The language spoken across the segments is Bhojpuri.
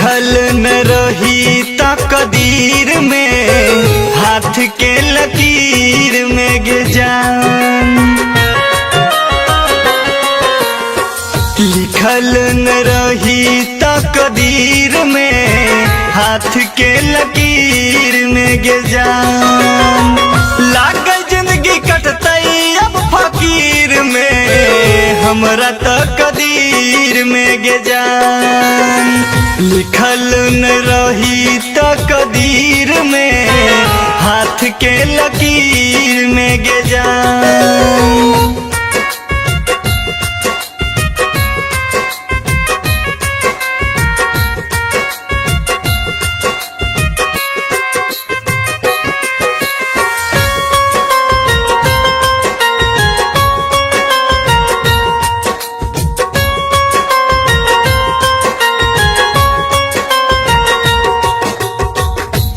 लिखल न रही तकदीर में, हाथ के लकीर में गे जान। लिखल न रही तकदीर में, हाथ के लकीर में गे जान। लागल जिंदगी कटतई अब फकीर में, हमरा तकदीर में गे जान। लिखल न रही तकदीर में, हाथ के लकीर में गे जान।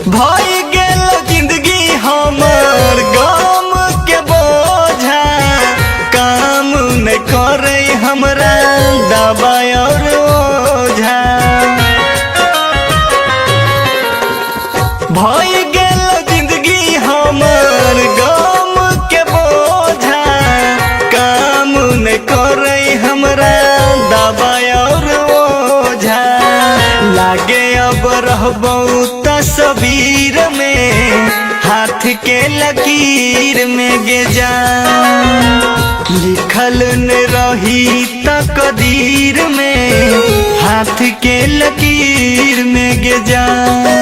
भई गेल जिंदगी हमर गम के बोझा, काम न करे हमरा दवा और ओझा। भई गेल जिंदगी हमर गम के बोझा, काम न करे हमरा दवा और ओझा। लागे अब रहबौ तस्वीर में, हाथ के लकीर में गे जान। लिखल न रही तकदीर में, हाथ के लकीर में गे जान।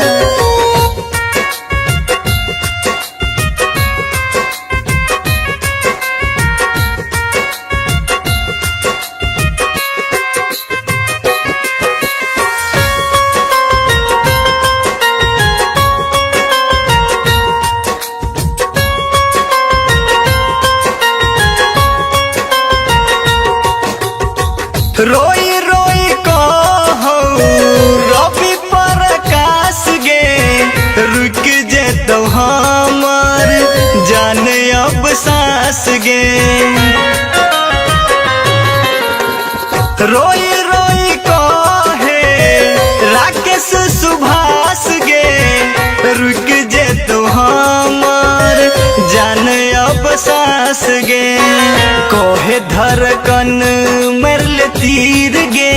रोई रोई कहूँ रवि प्रकाश गे, रुक जेतौ हमर जान अब सांस गे। रोई रोई कहे राकेश सुभाष गे, रुक जेतौ हमर जान अब सांस गे। कहे धड़कन मरल तीर गे,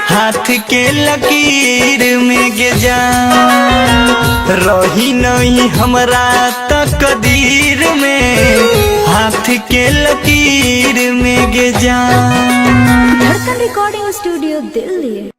हाथ के लकीर में गे जान। रही नहीं हमरा तकदीर में, हाथ के लकीर में गे जान। धड़कन रिकॉर्डिंग स्टूडियो दिल्ली।